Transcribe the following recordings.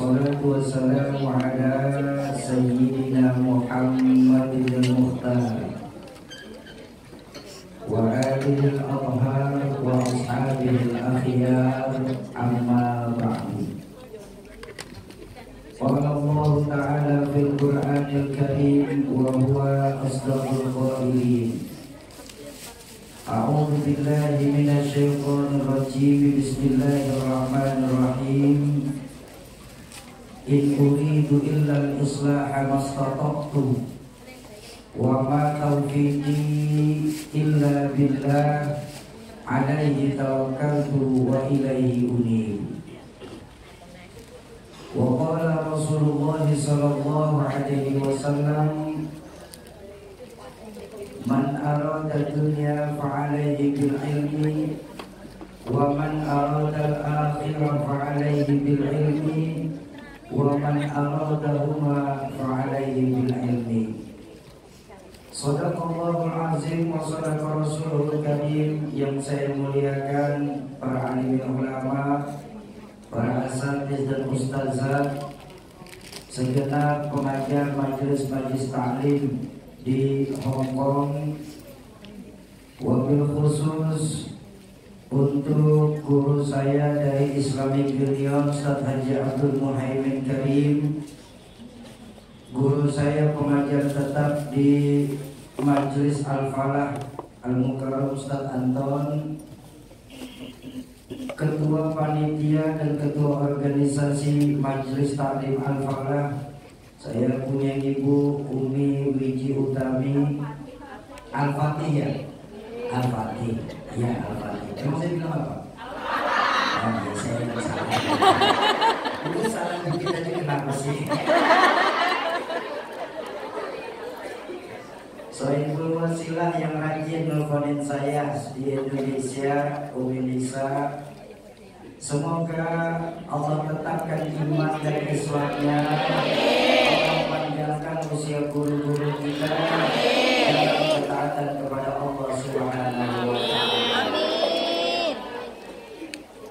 Wassalatu wassalamu ala sayyidina Muhammadin al-Mukhtar wa alihi al-athhar wa ashabihi al-akhyar, amma ba'du. Qala Allah ta'ala fil Qur'anil Karim wa huwa asdaqul qailin. A'udzu billahi minasy syaithanir rajim. Bismillahirrahmanirrahim. In uridu illa al-islaha mastata'tu wa ma taufiqi illa billah alaihi tawakkaltu wa ilaihi unib. Wa qala Rasulullah sallallahu alaihi wasallam, man arada dunya fa'alaihi bil ilmi wa man arada al-akhirah fa'alaihi bil ilmi wa man aradahuma fa'alaihi bil ilmi. Shadaqallahul azim wa shadaqa rasulul karim. Yang saya muliakan para alim ulama, para asatiz dan ustazah, segenap pengajar majelis-majelis ta'lim di Hong Kong, wabil khusus untuk guru saya dari Islamic Union, Ustaz Haji Abdul Muhaimin Karim, guru saya pengajar tetap di Majelis Al-Falah Al-Mukarram Ustaz Anton, ketua panitia dan ketua organisasi Majelis Taklim Al-Falah. Saya punya ibu Umi Wiji Utami Al-Fatih ya? Al-Fatih, ya Al-Fatih. Emang saya bilang apa? Oh ya, saya yang salah. Itu salah dikit aja kenapa sih? Sohibul Wasilah yang rajin nelfonin saya di Indonesia, Umi Nisa. Semoga Allah tetapkan iman dan Islamnya, Allah panjangkan usia guru-guru kita dalam ketaatan kepada Allah Subhanahu wa Ta'ala.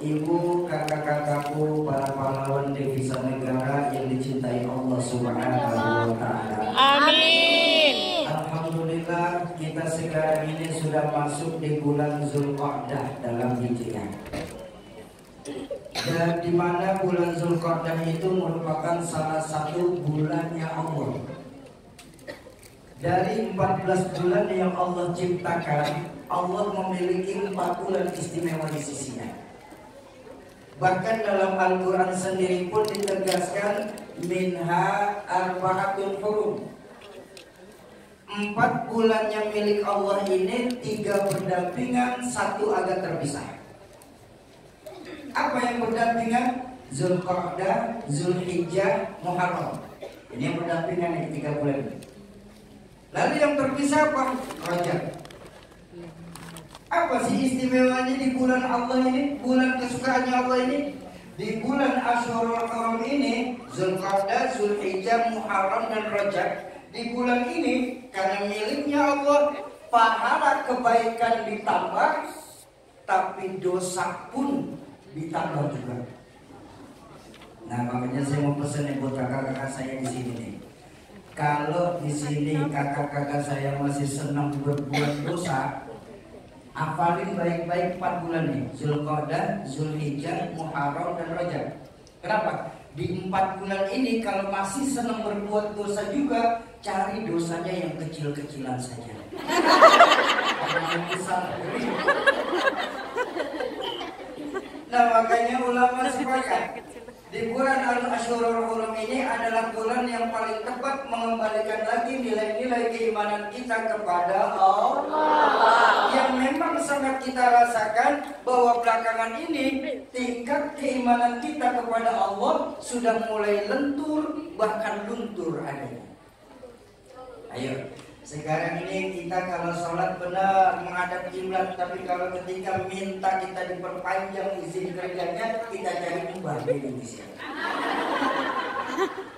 Ibu, kakak-kakakku, para pahlawan devisa negara yang dicintai Allah Subhanahu wa Ta'ala. Amin. Alhamdulillah, kita sekarang ini sudah masuk di bulan Zulqa'dah dalam Hijriah. Dan di mana bulan Zulqa'dah itu merupakan salah satu bulannya Allah. Dari 14 bulan yang Allah ciptakan, Allah memiliki 4 bulan istimewa di sisinya. Bahkan dalam Al-Quran sendiri pun ditegaskan minha arba'atul hurum. 4 bulan yang milik Allah ini 3 berdampingan, 1 agak terpisah. Apa yang berdampingan? Zulqa'dah, Zulhijjah, Muharram. Ini yang berdampingan ini 3 bulan. Lalu yang terpisah apa? Rajab. Apa sih istimewanya di bulan Allah ini? Bulan kesukaannya Allah ini? Di bulan Ashurul Hurum ini, Zulqa'dah, Zulhijjah, Muharram dan Rajab. Di bulan ini karena miliknya Allah, pahala kebaikan ditambah, tapi dosa pun ditambah juga. Nah, makanya saya mau pesan buat kakak-kakak saya di sini nih. Kalau di sini kakak-kakak saya masih senang berbuat dosa, hafalin baik-baik 4 bulan nih. Zulqa'dah, Zulhijjah, Muharram dan Rajab. Kenapa? Di 4 bulan ini kalau masih senang berbuat dosa juga, cari dosanya yang kecil-kecilan saja. Yang besar. Nah, makanya ulama sepakat di bulan Al-Ashurul Hurum ini adalah bulan yang paling tepat mengembalikan lagi nilai-nilai keimanan kita kepada Allah. Yang memang sangat kita rasakan bahwa belakangan ini tingkat keimanan kita kepada Allah sudah mulai lentur, bahkan luntur adanya. Ayo, sekarang ini kita kalau sholat benar menghadap kiblat, tapi kalau ketika minta kita diperpanjang izin kerjanya, kita cari ubah di Indonesia.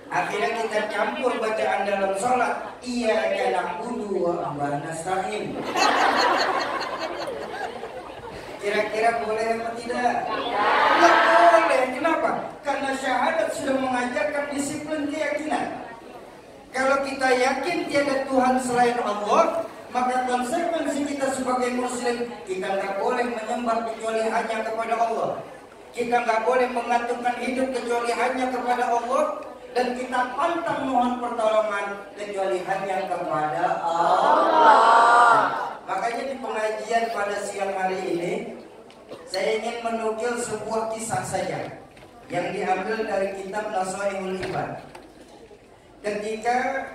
Akhirnya kita campur bacaan dalam sholat. Iyyaka na'budu wa iyyaka nasta'in. Kira-kira boleh apa tidak? Tidak boleh. Kenapa? Kenapa? Karena syahadat sudah mengajarkan disiplin keyakinan. Kalau kita yakin tiada Tuhan selain Allah, maka konsekuensi kita sebagai muslim, kita nggak boleh menyembah kecuali hanya kepada Allah. Kita nggak boleh menggantungkan hidup kecuali hanya kepada Allah. Dan kita pantang mohon pertolongan kecuali hanya kepada Allah. Makanya di pengajian pada siang hari ini, saya ingin menukil sebuah kisah saja yang diambil dari kitab Nasaihul Ibad. Ketika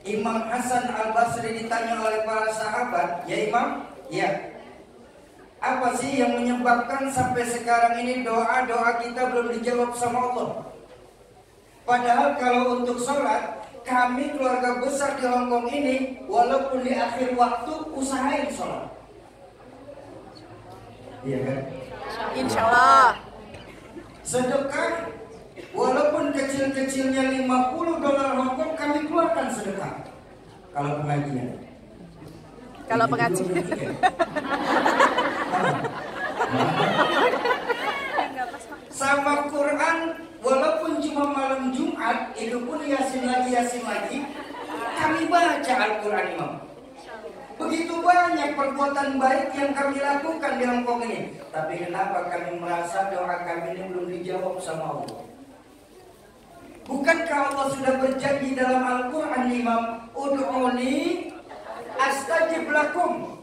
Imam Hasan Al-Basri ditanya oleh para sahabat, "Ya Imam, ya, apa sih yang menyebabkan sampai sekarang ini doa-doa kita belum dijawab sama Allah? Padahal kalau untuk sholat, kami keluarga besar di Hongkong ini, walaupun di akhir waktu, usahain sholat." Iya kan? Insya Allah. Sedekah, walaupun kecil-kecilnya $50 Hongkong, kami keluarkan sedekah. Kalau pengajian. Kalau pengajian. Sama Quran, walaupun cuma malam Jumat, itu pun yasin lagi, kami baca Al-Quran, Imam. Begitu banyak perbuatan baik yang kami lakukan di Hongkong ini. Tapi kenapa kami merasa doa kami ini belum dijawab sama Allah? Bukankah Allah sudah berjanji dalam Al-Quran, Imam, "Ud'uni astajib lakum."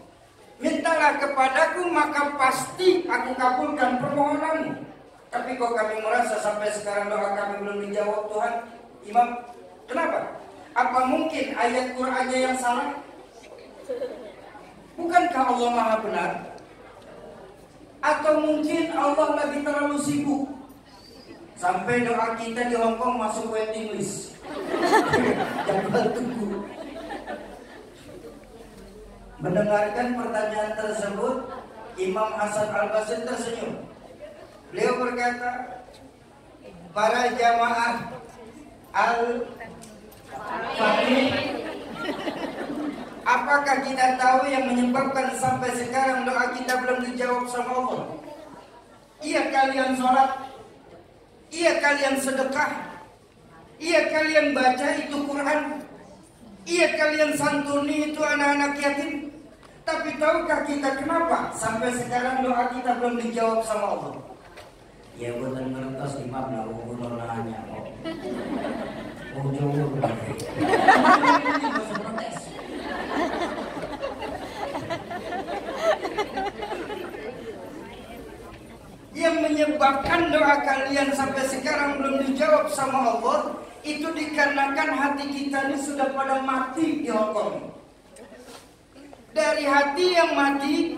Mintalah kepadaku maka pasti aku kabulkan permohonanmu. Tapi kok kami merasa sampai sekarang doa kami belum dijawab Tuhan, Imam? Kenapa? Apa mungkin ayat Qur'annya yang salah? Bukankah Allah Maha benar? Atau mungkin Allah lagi terlalu sibuk sampai doa kita di Hongkong masuk waiting list? Jangan tunggu. Mendengarkan pertanyaan tersebut, Imam Hasan Al-Basri tersenyum. Beliau berkata, "Para jamaah Al-Fatih, apakah kita tahu yang menyebabkan sampai sekarang doa kita belum dijawab sama Allah? Iya kalian sholat, iya kalian sedekah, iya kalian baca itu Quran, iya kalian santuni itu anak-anak yatim. Tapi tahukah kita kenapa sampai sekarang doa kita belum dijawab sama Allah?" Ya buatan ngertos Imam lah, gubernur nanya kok. Jauh yang menyebabkan doa kalian sampai sekarang belum dijawab sama Allah, itu dikarenakan hati kita ini sudah pada mati di Hongkong. Dari hati yang mati,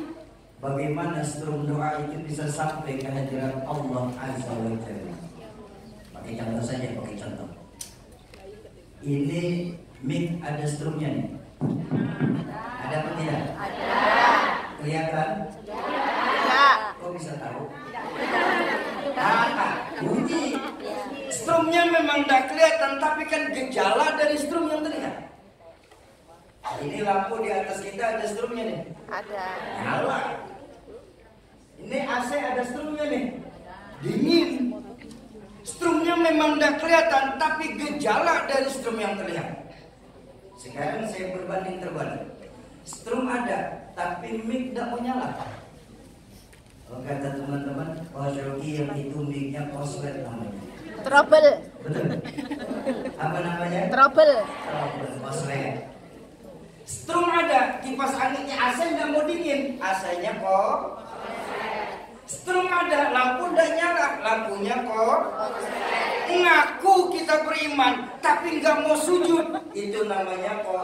bagaimana strum doa itu bisa sampai ke hadirat Allah Azza wa Jalla? Pakai contoh saja, pakai contoh. Ini mic ada strumnya nih. Ada apa tidak? Ada. Kelihatan? Ya. Kok bisa tahu? Bunyi. Strumnya memang tidak kelihatan, tapi kan gejala dari strum yang terlihat. Ini lampu di atas kita ada strumnya nih. Ada. Nyala. Ini AC ada strumnya nih. Dingin. Strumnya memang tidak kelihatan, tapi gejala dari strum yang terlihat. Sekarang saya berbanding terbalik. Strum ada, tapi mic tidak mau nyala. Kalau kata teman-teman, Pak Shoki yang itu mic-nya koslet namanya. Trouble. Betul. Apa namanya? Trouble. Trouble, koslet. Strum ada, kipas anginnya AC nggak mau dingin, AC-nya kok. Strum ada, lampu udah nyala, lampunya kok. Ngaku kita beriman, tapi nggak mau sujud, itu namanya kok.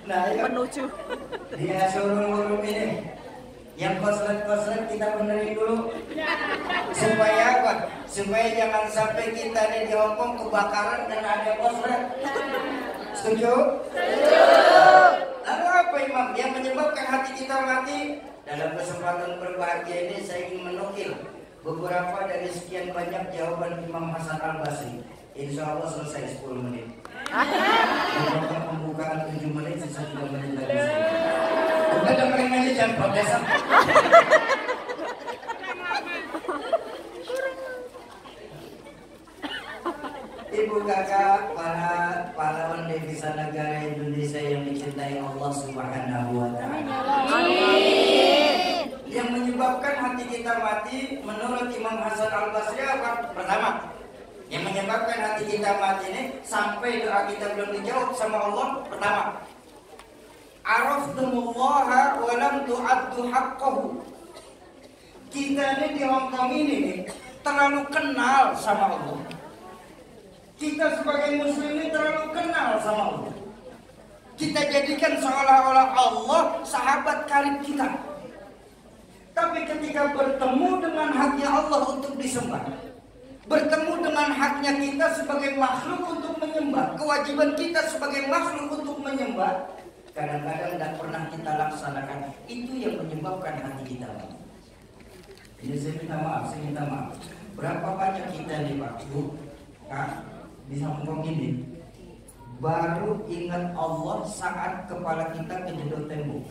Nah, menuju dia suruh ini. Yang koslet-koslet kita benerin dulu. Supaya apa? Supaya jangan sampai kita nih di Hongkong kebakaran karena ada koslet. Setuju? Setuju. Lalu apa Imam yang menyebabkan hati kita mati? Dalam kesempatan berbahagia ini saya ingin menukil beberapa dari sekian banyak jawaban Imam Hasan Al-Basri. Insya Allah selesai 10 menit. Untuk pembukaan 17 jangan protes. Ibu kakak, para pahlawan devisa negara Indonesia yang dicintai Allah Subhanahu wa Ta'ala. Yang menyebabkan hati kita mati menurut Imam Hasan Al-Basri apa? Pertama, yang menyebabkan hati kita mati ini sampai doa kita belum dijawab sama Allah. Pertama, araftumullaha wa lam tu'addu haqqahu. Kita ini di Hongkong ini terlalu kenal sama Allah. Kita sebagai muslim ini terlalu kenal sama Allah. Kita jadikan seolah-olah Allah sahabat karib kita. Tapi ketika bertemu dengan haknya Allah untuk disembah, bertemu dengan haknya kita sebagai makhluk untuk menyembah, kewajiban kita sebagai makhluk untuk menyembah, kadang-kadang tidak pernah kita laksanakan. Itu yang menyebabkan hati kita mati. Ini saya minta maaf. Berapa banyak kita nih Pak, Bu, Kak, di Hongkong ini baru ingat Allah saat kepala kita kejedot tembok.